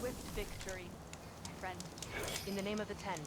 swift victory, my friend. In the name of the Ten.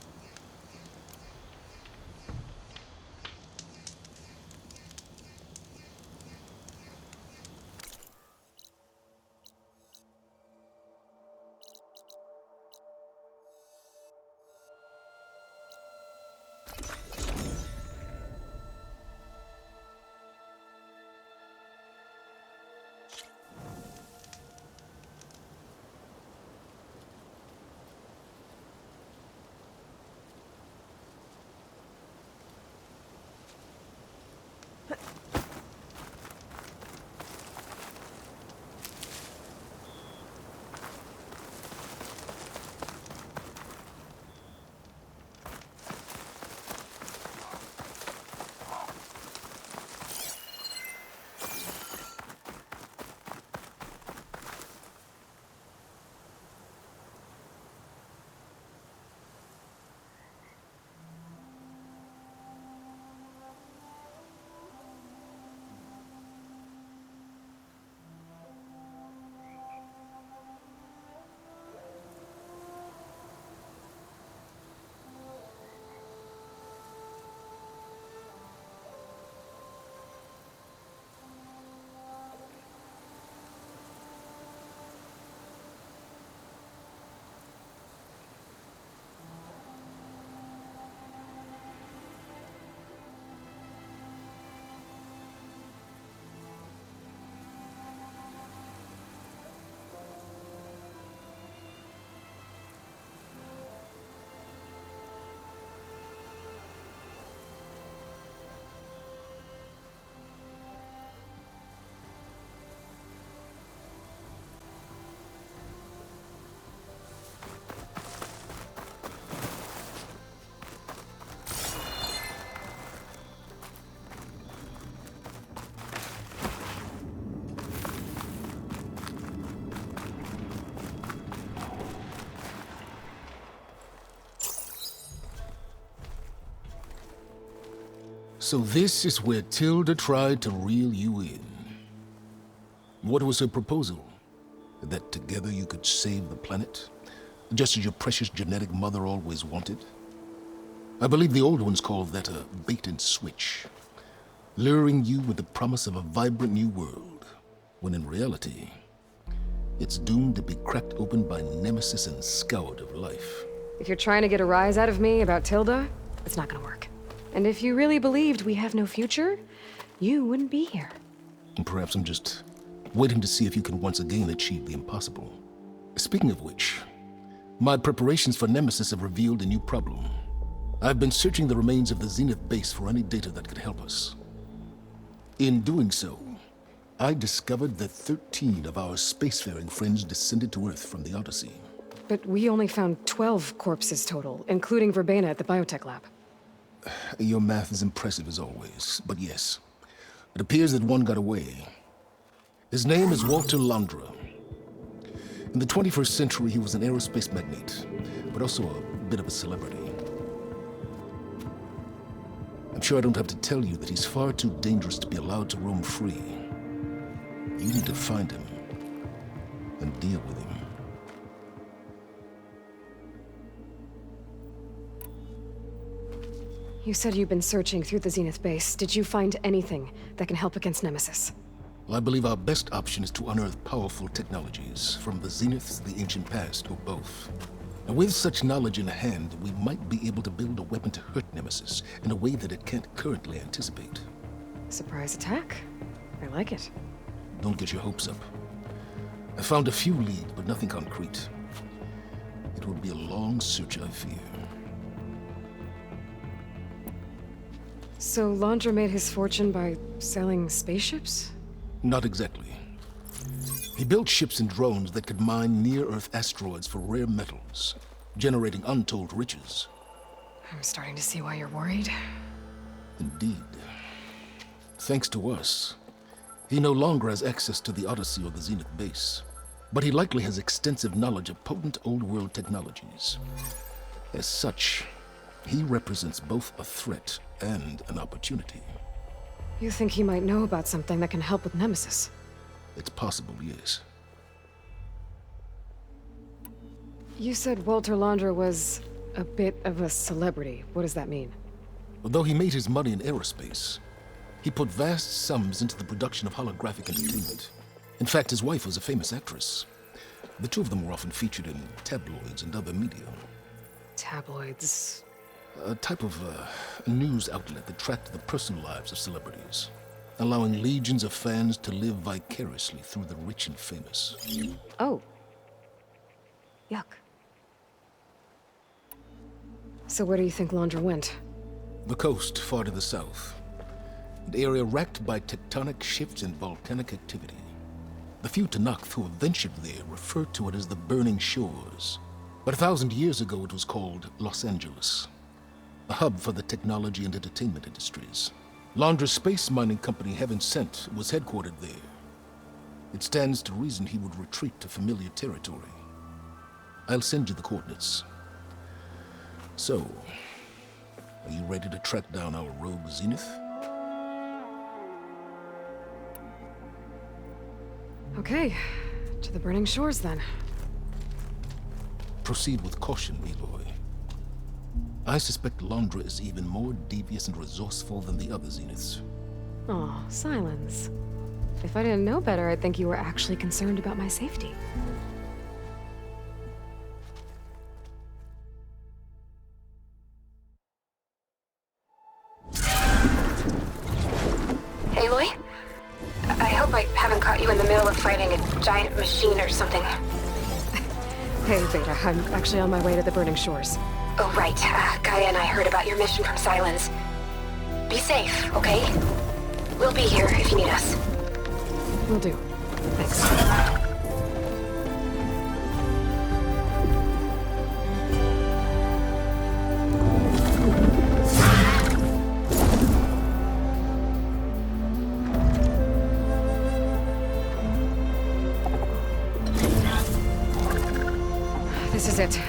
So this is where Tilda tried to reel you in. What was her proposal? That together you could save the planet? Just as your precious genetic mother always wanted? I believe the old ones called that a bait and switch. Luring you with the promise of a vibrant new world, when in reality, it's doomed to be cracked open by Nemesis and scoured of life. If you're trying to get a rise out of me about Tilda, it's not gonna work. And if you really believed we have no future, you wouldn't be here. And perhaps I'm just waiting to see if you can once again achieve the impossible. Speaking of which, my preparations for Nemesis have revealed a new problem. I've been searching the remains of the Zenith base for any data that could help us. In doing so, I discovered that 13 of our spacefaring friends descended to Earth from the Odyssey. But we only found 12 corpses total, including Verbena at the biotech lab. Your math is impressive as always, but yes, it appears that one got away. His name is Walter Londra. In the 21st century, he was an aerospace magnate, but also a bit of a celebrity. I'm sure I don't have to tell you that he's far too dangerous to be allowed to roam free. You need to find him and deal with him. You said you've been searching through the Zenith base. Did you find anything that can help against Nemesis? Well, I believe our best option is to unearth powerful technologies, from the Zeniths, the ancient past, or both. And with such knowledge in hand, we might be able to build a weapon to hurt Nemesis in a way that it can't currently anticipate. Surprise attack? I like it. Don't get your hopes up. I found a few leads, but nothing concrete. It will be a long search, I fear. So Londra made his fortune by selling spaceships? Not exactly. He built ships and drones that could mine near-Earth asteroids for rare metals, generating untold riches. I'm starting to see why you're worried. Indeed. Thanks to us, he no longer has access to the Odyssey or the Zenith base, but he likely has extensive knowledge of potent old-world technologies. As such, he represents both a threat and an opportunity. You think he might know about something that can help with Nemesis? It's possible, yes. You said Walter Laundra was a bit of a celebrity. What does that mean? Although he made his money in aerospace, he put vast sums into the production of holographic entertainment. In fact, his wife was a famous actress. The two of them were often featured in tabloids and other media. Tabloids. A type of news outlet that tracked the personal lives of celebrities, allowing legions of fans to live vicariously through the rich and famous. Oh. Yuck. So where do you think Laundra went? The coast, far to the south. An area racked by tectonic shifts and volcanic activity. The few Tanakh who have ventured there refer to it as the Burning Shores. But 1,000 years ago it was called Los Angeles, a hub for the technology and entertainment industries. Laundra's space mining company, Heaven Sent, was headquartered there. It stands to reason he would retreat to familiar territory. I'll send you the coordinates. So, are you ready to track down our rogue Zenith? Okay, to the Burning Shores then. Proceed with caution, Aloy. I suspect Laundra is even more devious and resourceful than the other Zeniths. Aw, Silence. If I didn't know better, I'd think you were actually concerned about my safety. Aloy? I hope I haven't caught you in the middle of fighting a giant machine or something. Hey, Beta, I'm actually on my way to the Burning Shores. Oh, right. Gaia and I heard about your mission from Silence. Be safe, okay? We'll be here if you need us. Will do. Thanks. This is it.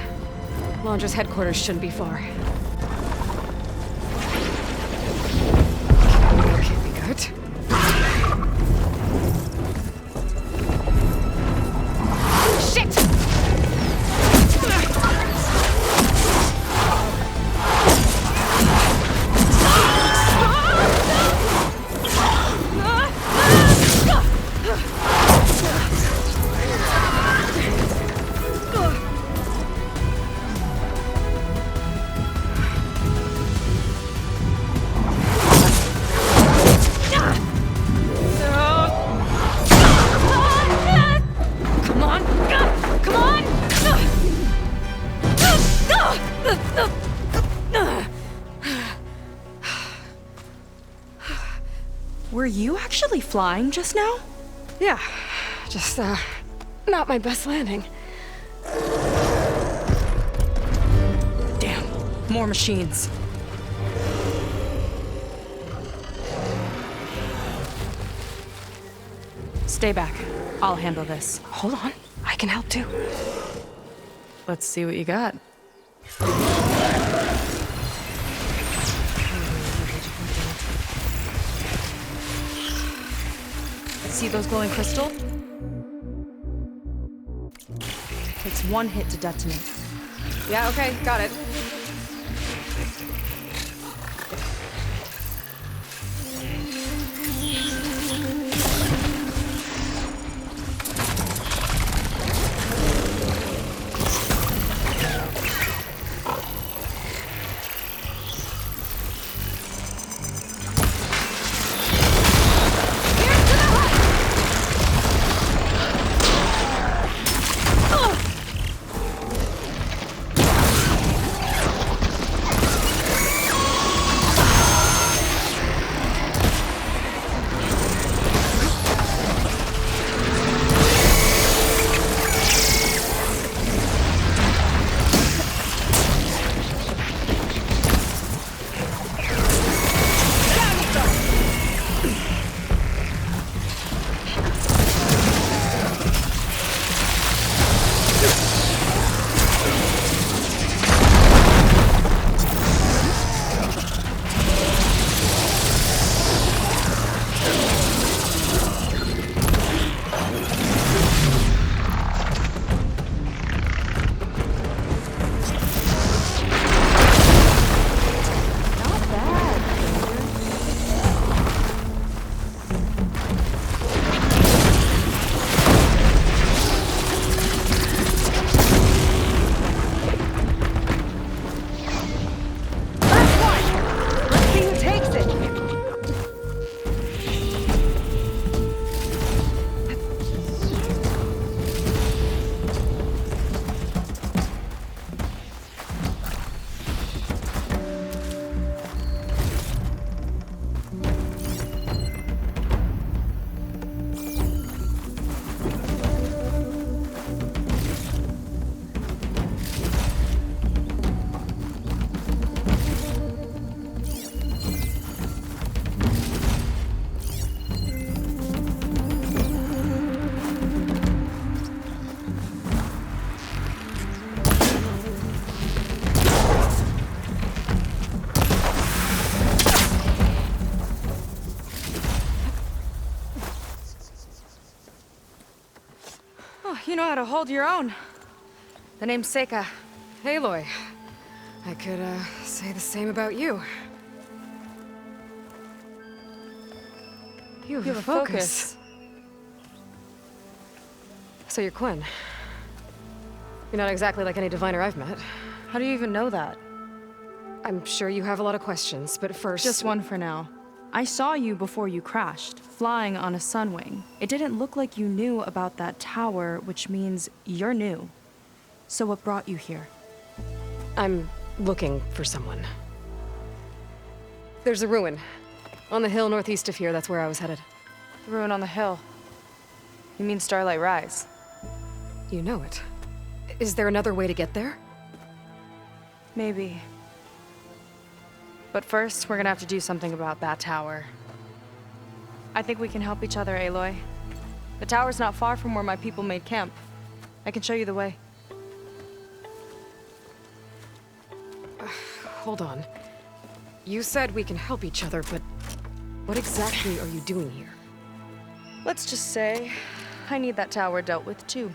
Laundra's headquarters shouldn't be far. That can't be good. Shit! Were you actually flying just now? Yeah, just, not my best landing. Damn, more machines. Stay back. I'll handle this. Hold on, I can help too. Let's see what you got. See those glowing crystals? Takes one hit to detonate. Yeah, okay, got it. You know how to hold your own. The name's Seika. Aloy. I could, say the same about you. You have a focus. So you're Quinn. You're not exactly like any diviner I've met. How do you even know that? I'm sure you have a lot of questions, but first... Just one for now. I saw you before you crashed, flying on a sunwing. It didn't look like you knew about that tower, which means you're new. So what brought you here? I'm looking for someone. There's a ruin. On the hill northeast of here, that's where I was headed. The ruin on the hill. You mean Starlight Rise? You know it. Is there another way to get there? Maybe. But first, we're gonna have to do something about that tower. I think we can help each other, Aloy. The tower's not far from where my people made camp. I can show you the way. Hold on. You said we can help each other, but what exactly are you doing here? Let's just say, I need that tower dealt with too.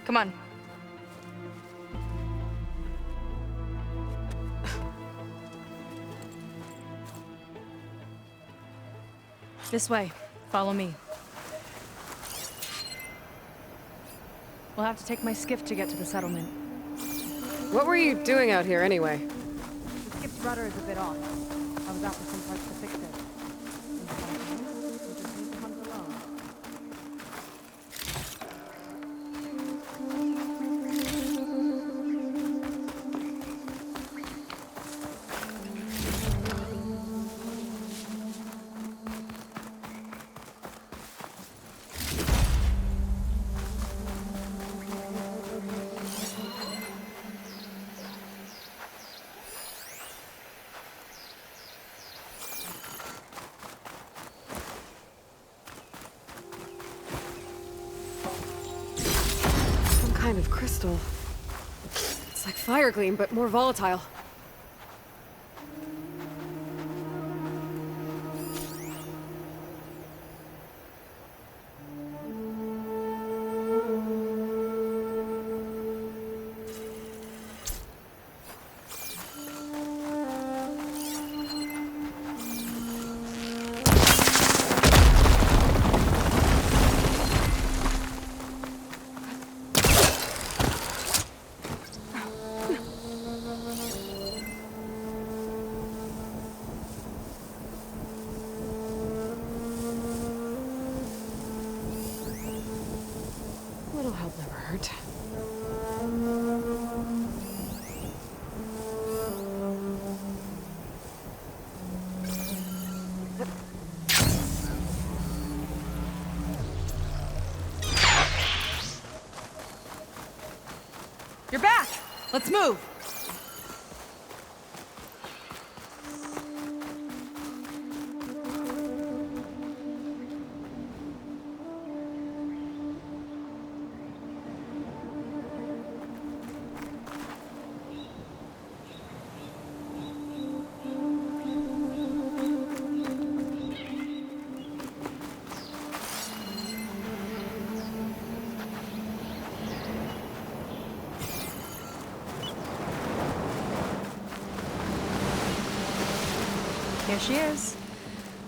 Come on. This way. Follow me. We'll have to take my skiff to get to the settlement. What were you doing out here anyway? The skiff's rudder is a bit off. I was out for some parts to fix it. And sometimes, we just need to hunt alone. Kind of crystal. It's like fire gleam, but more volatile. A little help never hurt. You're back! Let's move! Here she is.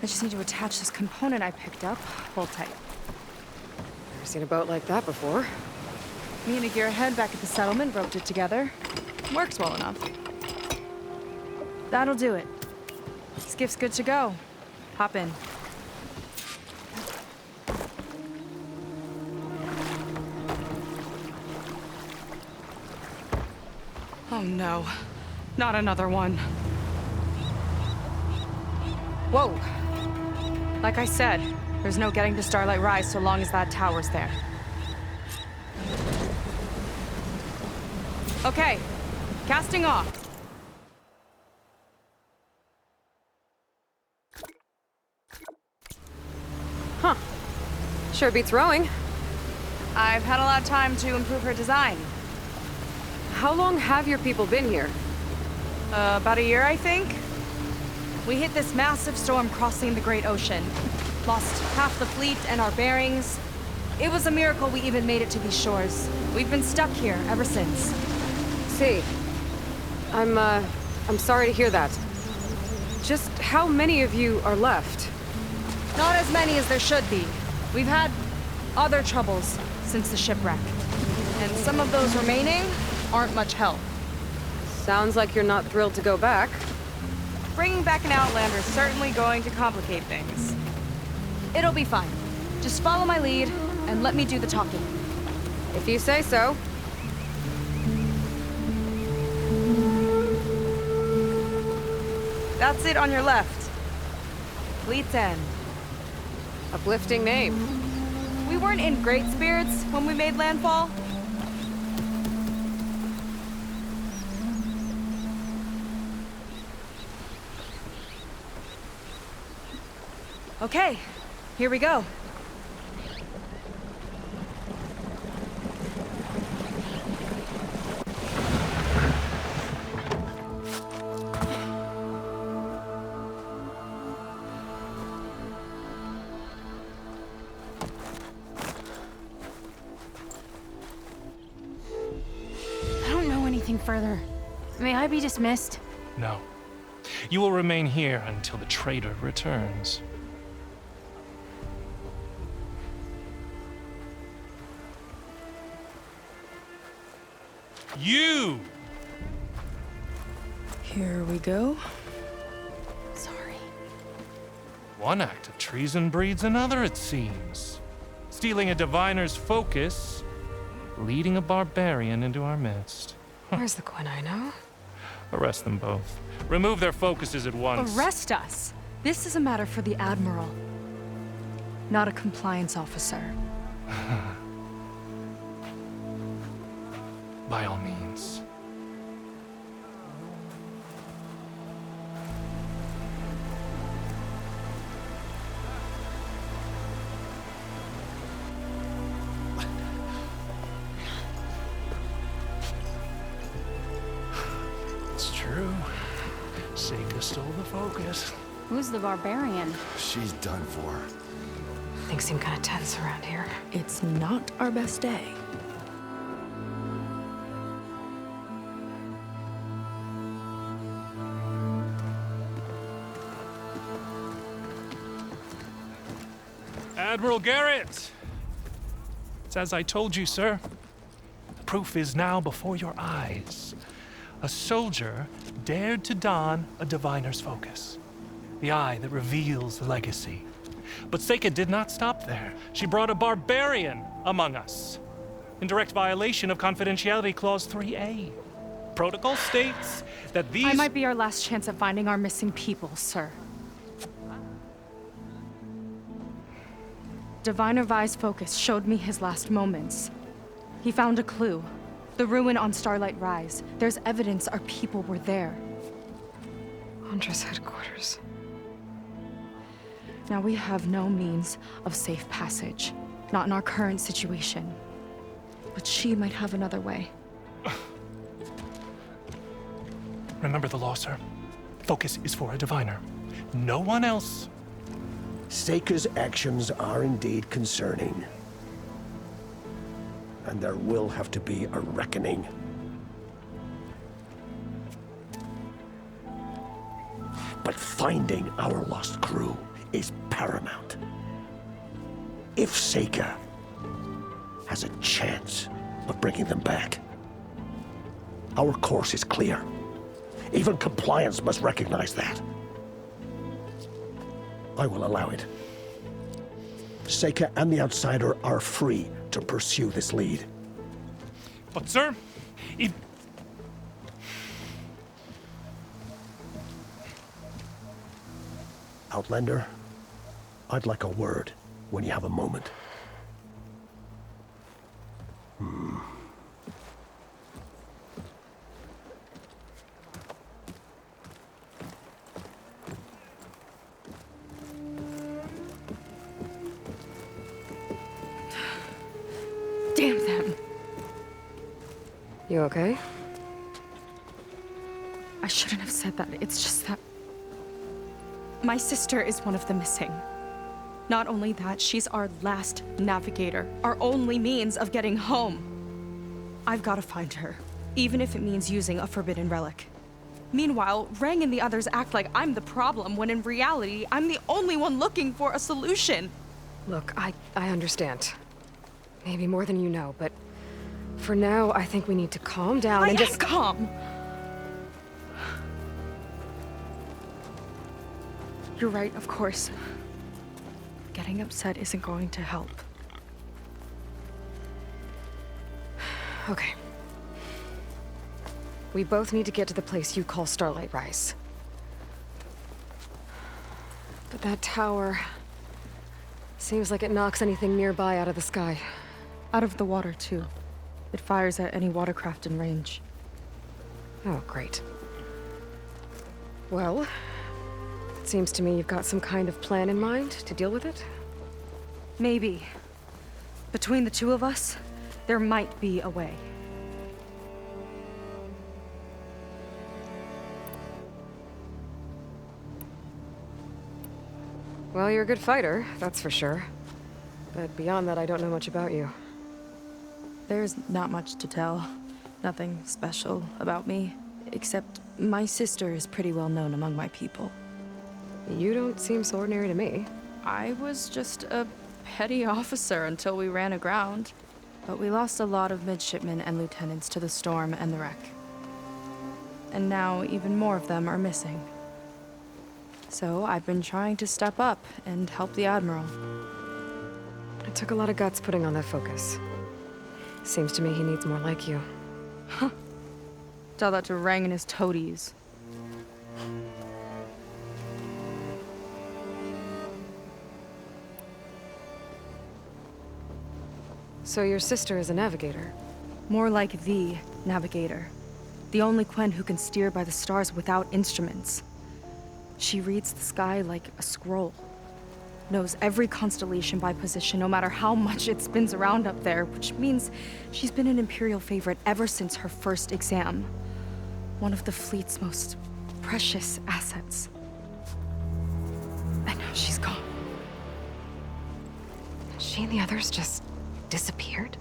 I just need to attach this component I picked up. Hold tight. Never seen a boat like that before. Me and a gearhead back at the settlement roped it together. Works well enough. That'll do it. Skiff's good to go. Hop in. Oh no. Not another one. Whoa. Like I said, there's no getting to Starlight Rise so long as that tower's there. Okay, casting off. Huh. Sure beats rowing. I've had a lot of time to improve her design. How long have your people been here? About a year, I think. We hit this massive storm crossing the Great Ocean. Lost half the fleet and our bearings. It was a miracle we even made it to these shores. We've been stuck here ever since. See, I'm sorry to hear that. Just how many of you are left? Not as many as there should be. We've had other troubles since the shipwreck. And some of those remaining aren't much help. Sounds like you're not thrilled to go back. Bringing back an Outlander is certainly going to complicate things. It'll be fine. Just follow my lead and let me do the talking. If you say so. That's it on your left. Fleet's End. Uplifting name. We weren't in great spirits when we made landfall. Okay, here we go. I don't know anything further. May I be dismissed? No. You will remain here until the traitor returns. You! Here we go. Sorry. One act of treason breeds another, it seems. Stealing a diviner's focus, leading a barbarian into our midst. Where's the Quinino? Arrest them both. Remove their focuses at once. Arrest us. This is a matter for the Admiral, not a compliance officer. By all means. It's true. Seika stole the focus. Who's the barbarian? She's done for. Things seem kind of tense around here. It's not our best day. Admiral Garrett! It's as I told you, sir. The proof is now before your eyes. A soldier dared to don a diviner's focus. The eye that reveals the legacy. But Seika did not stop there. She brought a barbarian among us. In direct violation of Confidentiality Clause 3A. Protocol states that these... I might be our last chance at finding our missing people, sir. Diviner Vi's focus showed me his last moments. He found a clue. The ruin on Starlight Rise. There's evidence our people were there. Huntress headquarters. Now we have no means of safe passage. Not in our current situation. But she might have another way. Remember the law, sir. Focus is for a diviner. No one else. Seika's actions are indeed concerning. And there will have to be a reckoning. But finding our lost crew is paramount. If Seika has a chance of bringing them back, our course is clear. Even compliance must recognize that. I will allow it. Seika and the Outsider are free to pursue this lead. But, sir, if... Outlander, I'd like a word when you have a moment. Damn them. You okay? I shouldn't have said that. It's just that... my sister is one of the missing. Not only that, she's our last navigator, our only means of getting home. I've got to find her, even if it means using a forbidden relic. Meanwhile, Rang and the others act like I'm the problem, when in reality, I'm the only one looking for a solution. Look, I understand. Maybe more than you know, but for now, I think we need to calm down and just calm. You're right, of course. Getting upset isn't going to help. Okay. We both need to get to the place you call Starlight Rise. But that tower seems like it knocks anything nearby out of the sky. Out of the water, too. It fires at any watercraft in range. Oh, great. Well, it seems to me you've got some kind of plan in mind to deal with it. Maybe. Between the two of us, there might be a way. Well, you're a good fighter, that's for sure. But beyond that, I don't know much about you. There's not much to tell. Nothing special about me. Except my sister is pretty well known among my people. You don't seem so ordinary to me. I was just a petty officer until we ran aground. But we lost a lot of midshipmen and lieutenants to the storm and the wreck. And now even more of them are missing. So I've been trying to step up and help the Admiral. It took a lot of guts putting on that focus. Seems to me he needs more like you. Tell that to Rang and his toadies. So your sister is a navigator? More like the navigator. The only Quen who can steer by the stars without instruments. She reads the sky like a scroll. Knows every constellation by position, no matter how much it spins around up there, which means she's been an Imperial favorite ever since her first exam. One of the fleet's most precious assets. And now she's gone. She and the others just disappeared?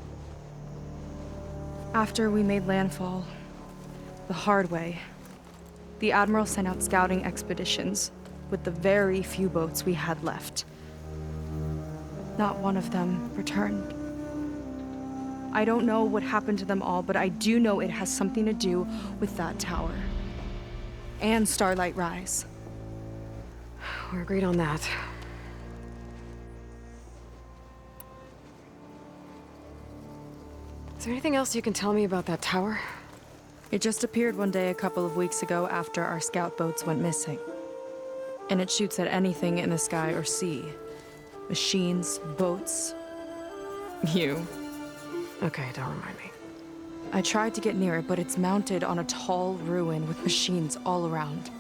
After we made landfall, the hard way, the Admiral sent out scouting expeditions with the very few boats we had left. Not one of them returned. I don't know what happened to them all, but I do know it has something to do with that tower. And Starlight Rise. We're agreed on that. Is there anything else you can tell me about that tower? It just appeared one day a couple of weeks ago after our scout boats went missing. And it shoots at anything in the sky or sea. Machines, boats, you. Okay, don't remind me. I tried to get near it, but it's mounted on a tall ruin with machines all around.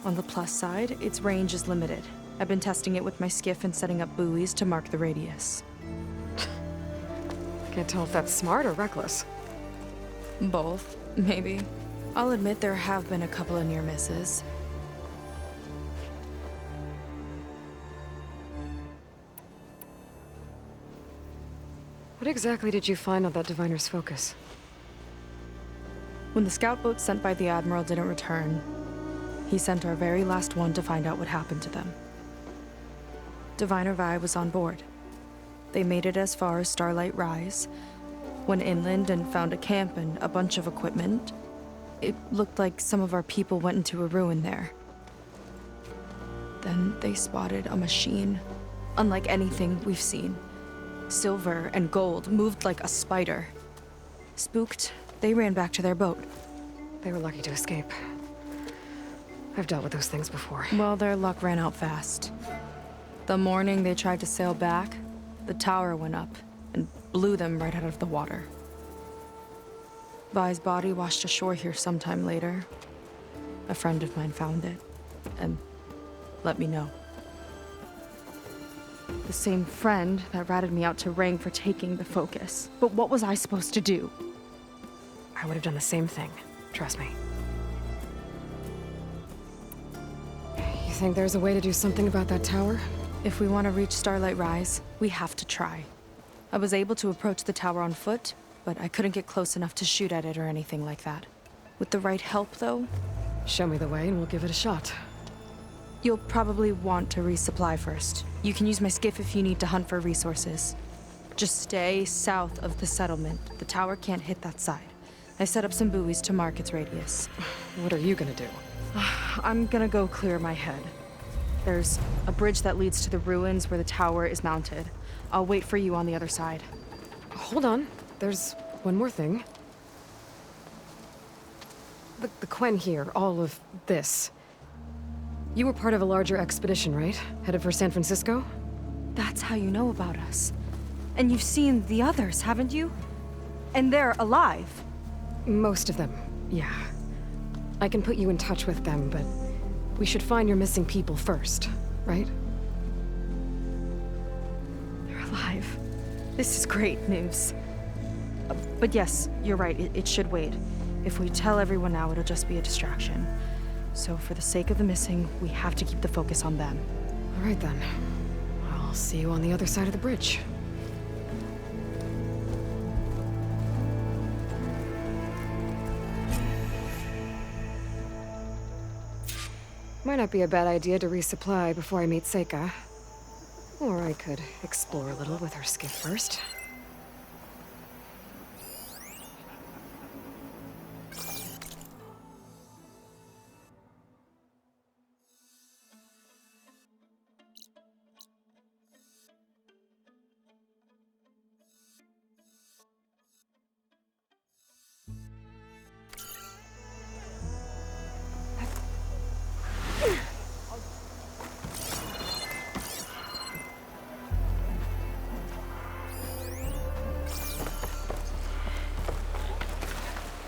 On the plus side, its range is limited. I've been testing it with my skiff and setting up buoys to mark the radius. Can't tell if that's smart or reckless. Both, maybe. I'll admit there have been a couple of near misses. What exactly did you find on that diviner's focus? When the scout boat sent by the Admiral didn't return, he sent our very last one to find out what happened to them. Diviner Vi was on board. They made it as far as Starlight Rise, went inland and found a camp and a bunch of equipment. It looked like some of our people went into a ruin there. Then they spotted a machine, unlike anything we've seen. Silver and gold, moved like a spider. Spooked, they ran back to their boat. They were lucky to escape. I've dealt with those things before. Well, their luck ran out fast. The morning they tried to sail back, the tower went up and blew them right out of the water. Vi's body washed ashore here sometime later. A friend of mine found it and let me know. The same friend that ratted me out to Rang for taking the focus. But what was I supposed to do? I would have done the same thing. Trust me. You think there's a way to do something about that tower? If we want to reach Starlight Rise, we have to try. I was able to approach the tower on foot, but I couldn't get close enough to shoot at it or anything like that. With the right help, though, Show me the way and we'll give it a shot. you'll probably want to resupply first. You can use my skiff if you need to hunt for resources. Just stay south of the settlement. The tower can't hit that side. I set up some buoys to mark its radius. What are you gonna do? I'm gonna go clear my head. There's a bridge that leads to the ruins where the tower is mounted. I'll wait for you on the other side. Hold on. There's one more thing. The Quen here, all of this. You were part of a larger expedition, right? Headed for San Francisco? That's how you know about us. And you've seen the others, haven't you? And they're alive. Most of them, yeah. I can put you in touch with them, but we should find your missing people first, right? They're alive. This is great news. But yes, you're right, it should wait. If we tell everyone now, it'll just be a distraction. So for the sake of the missing, we have to keep the focus on them. All right then. I'll see you on the other side of the bridge. Might not be a bad idea to resupply before I meet Seika. Or I could explore a little with her skiff first.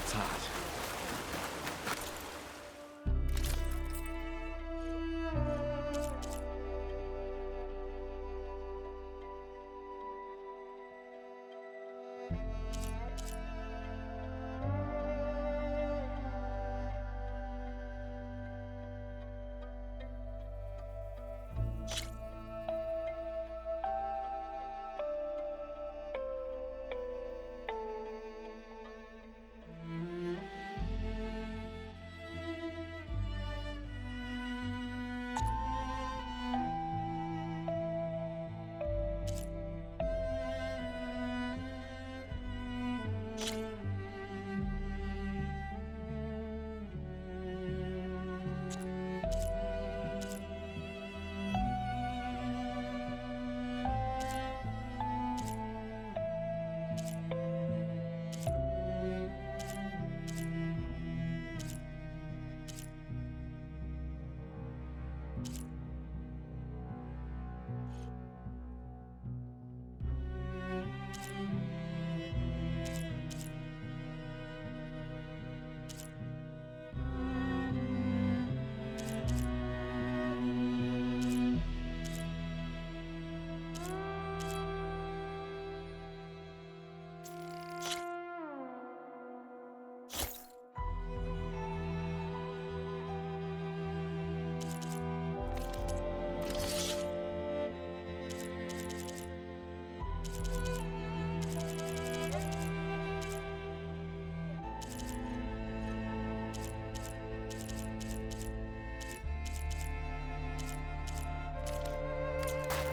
It's hot.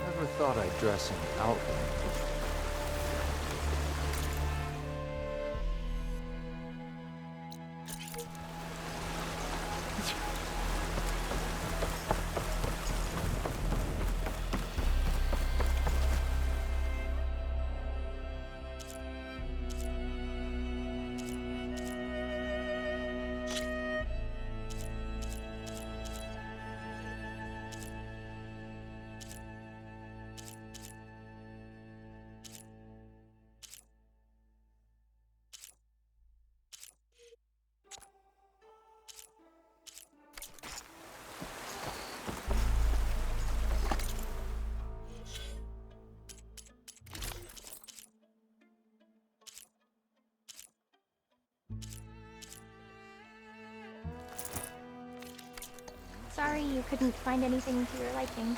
Never thought I'd dress in outfit. Sorry you couldn't find anything to your liking.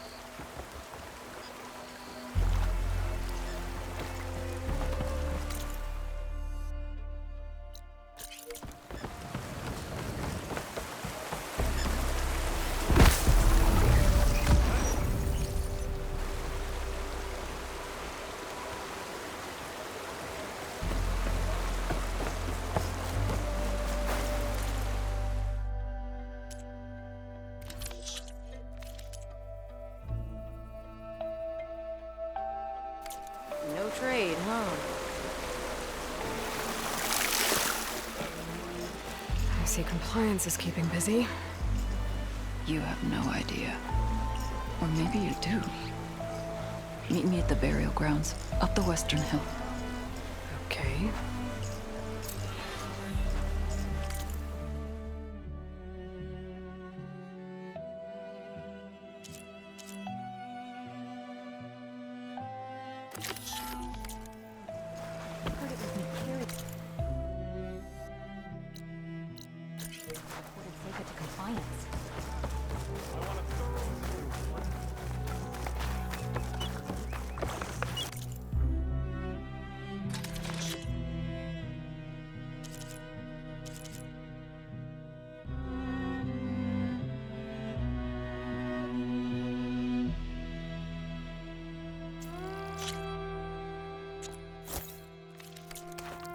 see compliance is keeping busy. You have no idea. Or maybe you do. Meet me at the burial grounds, up the western hill. Okay.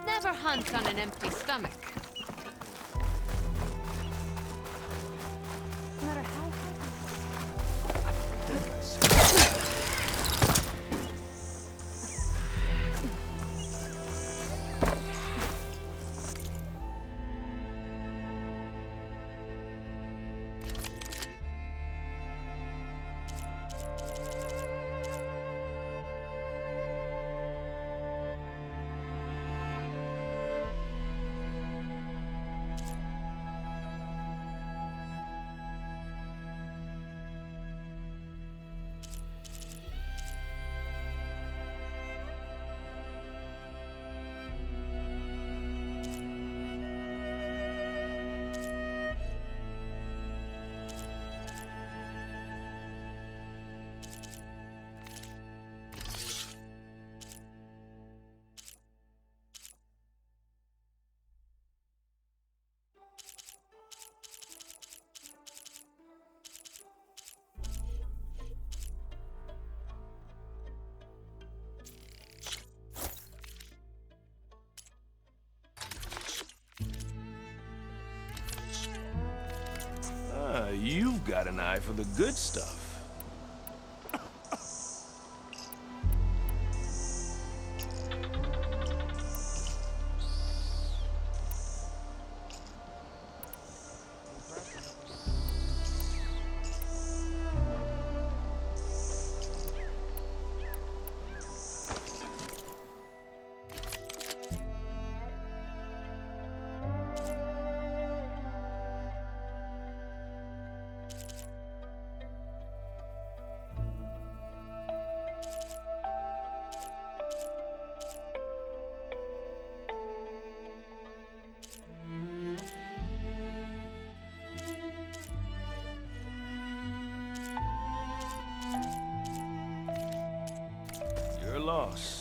Never hunt on an empty stomach. No matter how You've got an eye for the good stuff. Your loss.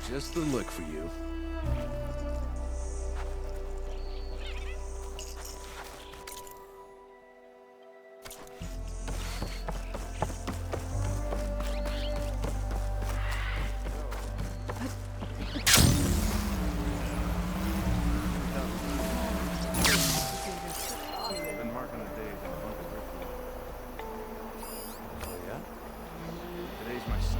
Just the look for you. Been marking the days on a bunch of rituals. Oh yeah? Today's my son's.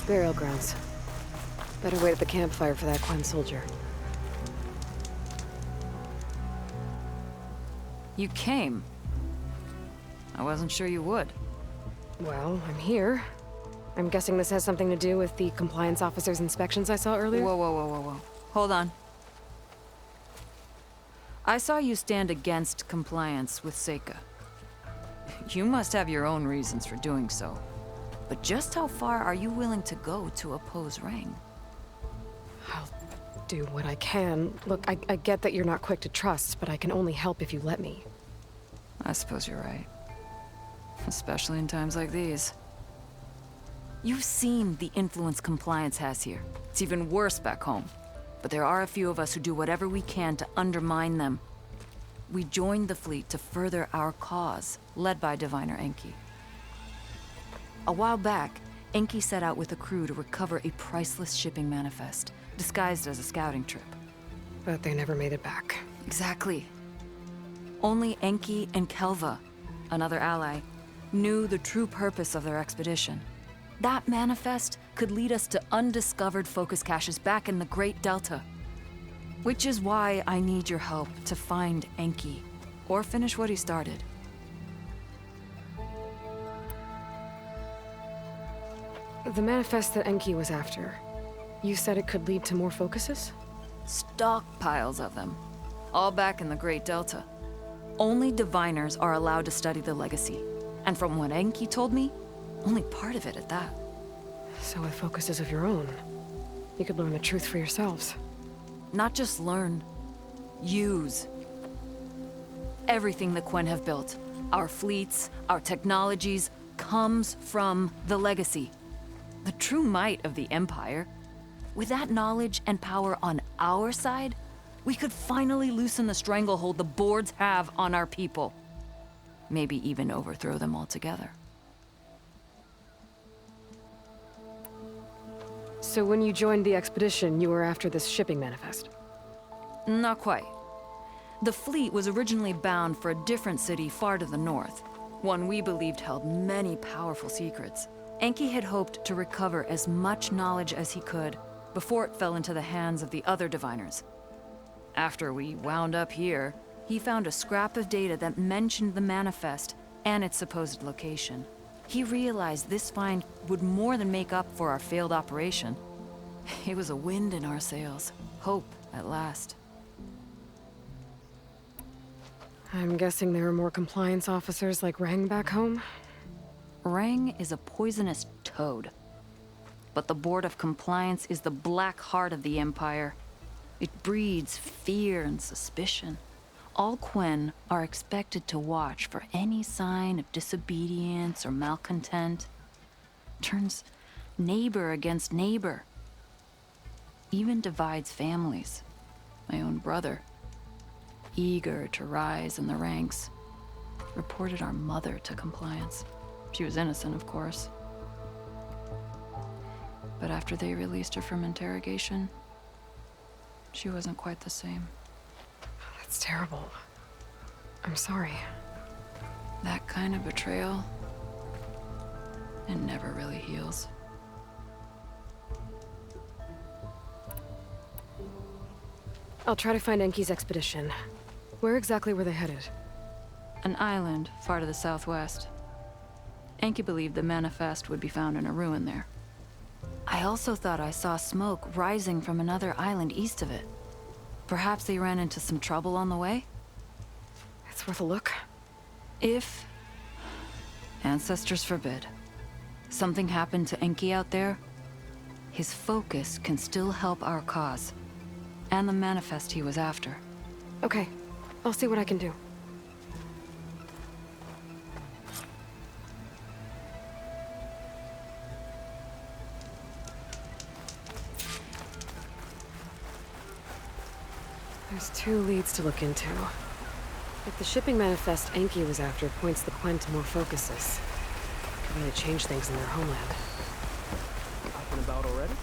Burial grounds. Better wait at the campfire for that Quen soldier. You came. I wasn't sure you would. Well, I'm here. I'm guessing this has something to do with the compliance officer's inspections I saw earlier? Whoa, whoa, whoa, whoa, whoa. Hold on. I saw you stand against compliance with Seika. You must have your own reasons for doing so. But just how far are you willing to go to oppose Rang? I'll do what I can. Look, I get that you're not quick to trust, but I can only help if you let me. I suppose you're right. Especially in times like these. You've seen the influence compliance has here. It's even worse back home. But there are a few of us who do whatever we can to undermine them. We joined the fleet to further our cause, led by Diviner Enki. A while back, Enki set out with a crew to recover a priceless shipping manifest, disguised as a scouting trip. But they never made it back. Exactly. Only Enki and Kelva, another ally, knew the true purpose of their expedition. That manifest could lead us to undiscovered focus caches back in the Great Delta. Which is why I need your help to find Enki, or finish what he started. The manifest that Enki was after, you said it could lead to more focuses? Stockpiles of them. All back in the Great Delta. Only diviners are allowed to study the legacy. And from what Enki told me, only part of it at that. So with focuses of your own, you could learn the truth for yourselves. Not just learn. Use. Everything the Quen have built, our fleets, our technologies, comes from the legacy. The true might of the Empire. With that knowledge and power on our side, we could finally loosen the stranglehold the boards have on our people. Maybe even overthrow them altogether. So when you joined the expedition, you were after this shipping manifest? Not quite. The fleet was originally bound for a different city far to the north, one we believed held many powerful secrets. Enki had hoped to recover as much knowledge as he could before it fell into the hands of the other diviners. After we wound up here, he found a scrap of data that mentioned the manifest and its supposed location. He realized this find would more than make up for our failed operation. It was a wind in our sails. Hope, at last. I'm guessing there are more compliance officers like Rang back home? Rang is a poisonous toad. But the Board of Compliance is the black heart of the Empire. It breeds fear and suspicion. All Quen are expected to watch for any sign of disobedience or malcontent. Turns neighbor against neighbor. Even divides families. My own brother, eager to rise in the ranks, reported our mother to Compliance. She was innocent, of course. But after they released her from interrogation, she wasn't quite the same. That's terrible. I'm sorry. That kind of betrayal, it never really heals. I'll try to find Enki's expedition. Where exactly were they headed? An island far to the southwest. Enki believed the manifest would be found in a ruin there. I I also thought I saw smoke rising from another island east of it. Perhaps they ran into some trouble on the way? It's worth a look. If, ancestors forbid, something happened to Enki out there, his focus can still help our cause, and the manifest he was after. Okay, I'll see what I can do. There's 2 leads to look into. If the shipping manifest Enki was after points the Quen to more focuses, it could really change things in their homeland. Up and about already?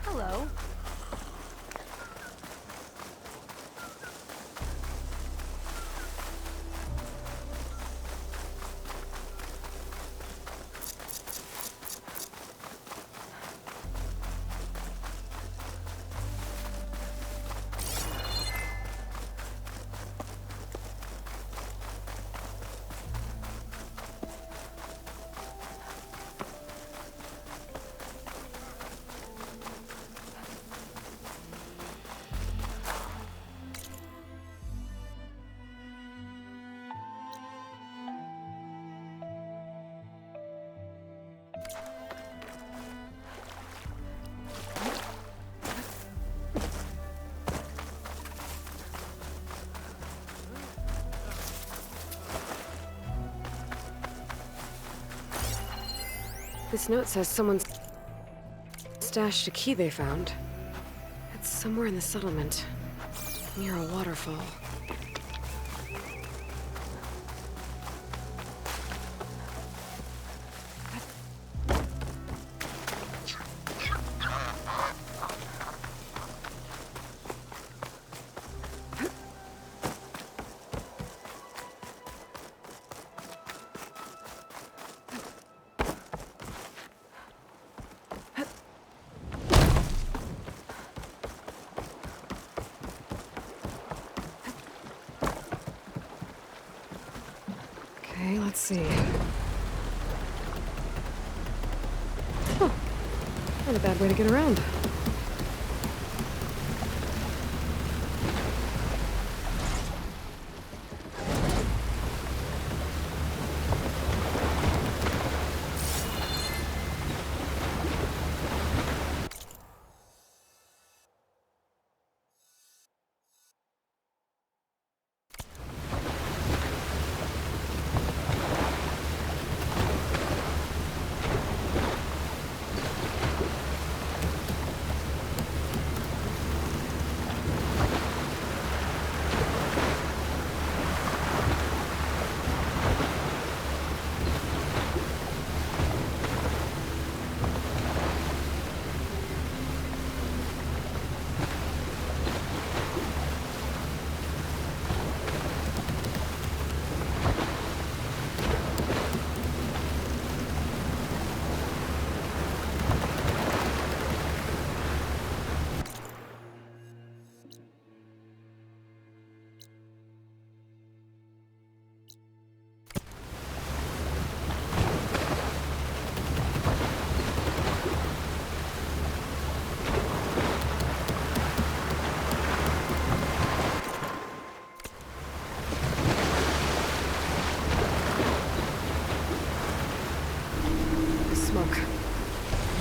Hello. This note says someone's stashed a key they found. It's somewhere in the settlement, near a waterfall. Okay, let's see. Oh, not a bad way to get around.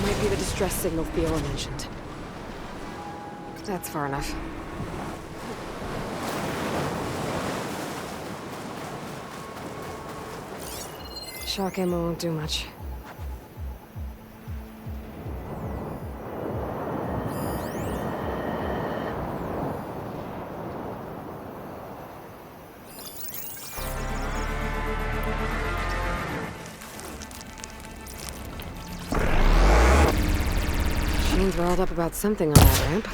Might be the distress signal Theola mentioned. That's far enough. Shock ammo won't do much. Shane's riled up about something on that ramp.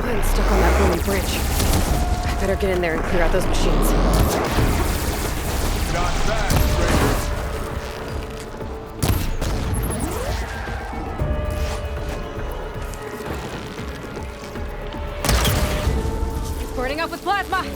Quinn stuck on that broken bridge. I better get in there and clear out those machines. Not bad, stranger. Burning up with plasma!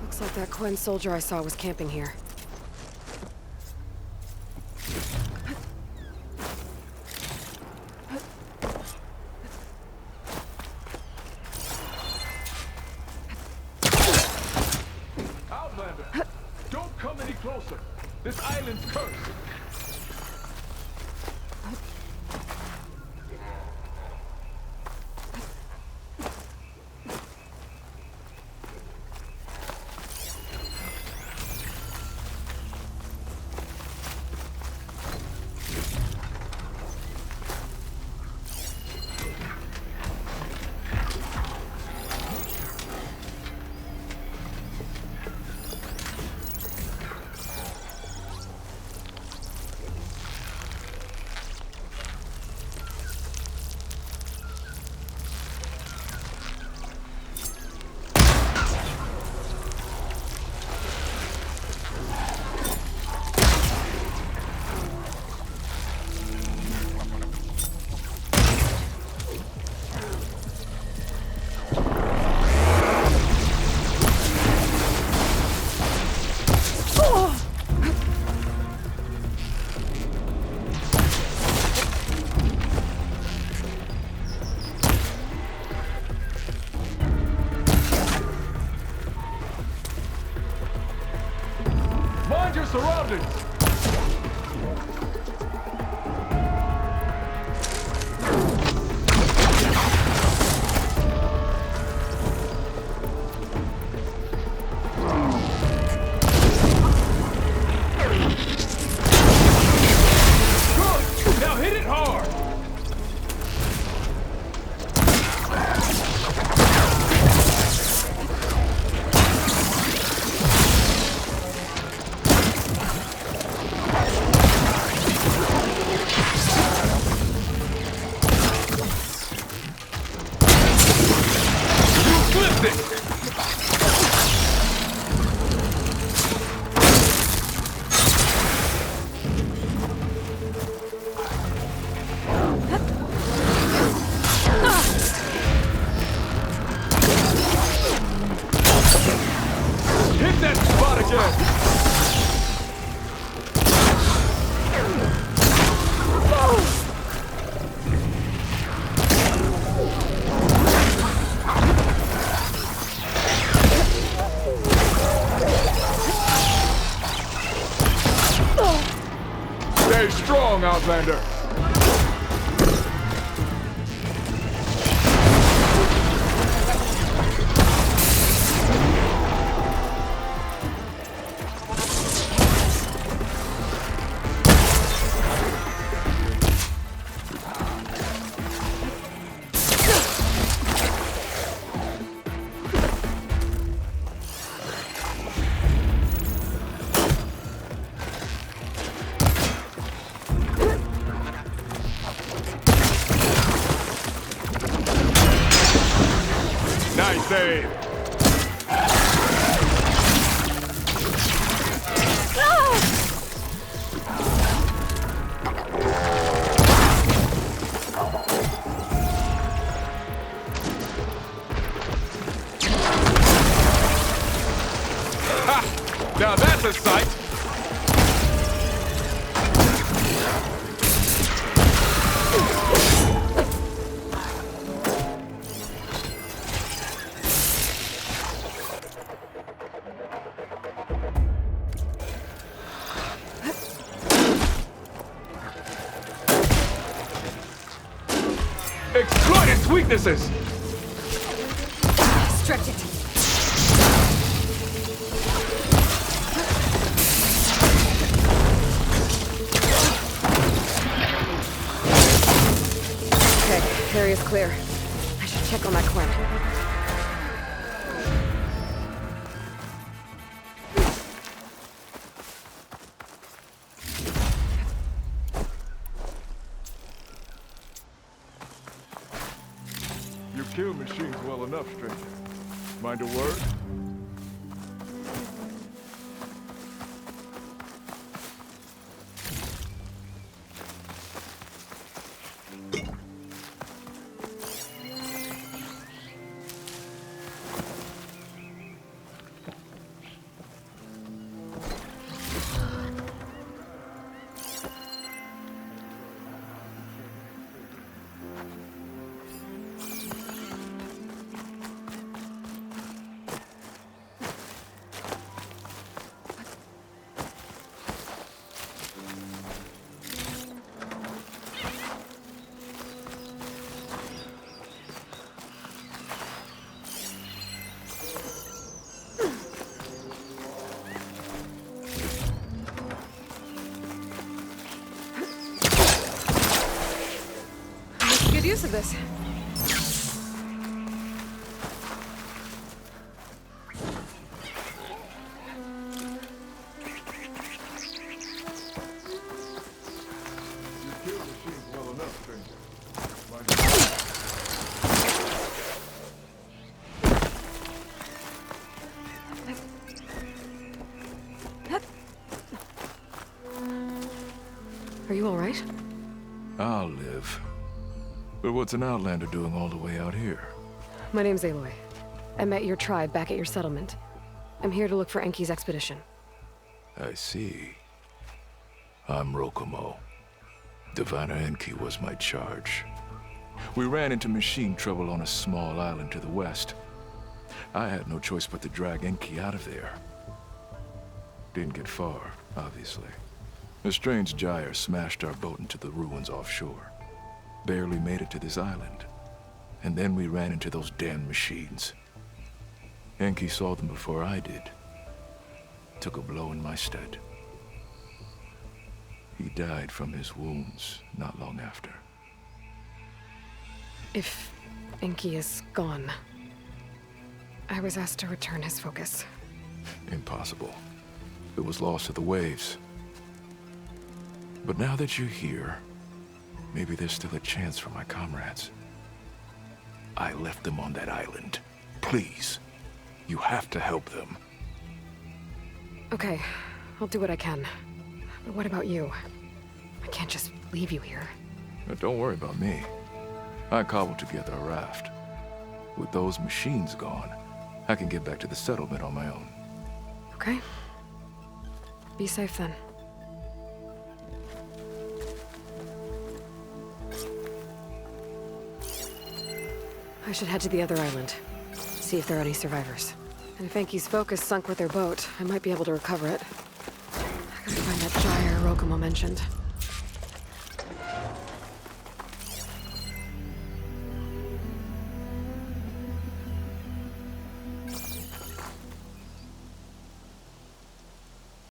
Looks like that Quinn soldier I saw was camping here. Outlander, don't come any closer. This island's cursed. Mind your surroundings! Good! Now hit it hard! Hit that spot again! Stay strong, Outlander! save. Ha! Now that's a sight. Exploit its weaknesses! Stretch it. Okay, area's clear. I should check on that Quinn. You kill machines well enough, stranger. Mind a word? Good use of this. You kill machines well enough, stranger. Mind a word? Are you all right? I'll live. But what's an outlander doing all the way out here? My name's Aloy. I met your tribe back at your settlement. I'm here to look for Enki's expedition. I see. I'm Rokomo. Diviner Enki was my charge. We ran into machine trouble on a small island to the west. I had no choice but to drag Enki out of there. Didn't get far, obviously. A strange gyre smashed our boat into the ruins offshore. Barely made it to this island. And then we ran into those damn machines. Enki saw them before I did. Took a blow in my stead. He died from his wounds not long after. If Enki is gone, I was asked to return his focus. Impossible. It was lost to the waves. But now that you're here, maybe there's still a chance for my comrades. I left them on that island. Please, you have to help them. Okay, I'll do what I can. But what about you? I can't just leave you here. Don't worry about me. I cobbled together a raft. With those machines gone, I can get back to the settlement on my own. Okay. Be safe then. I should head to the other island. See if there are any survivors. And if Enki's focus sunk with their boat, I might be able to recover it. I gotta find that gyre Rokomo mentioned.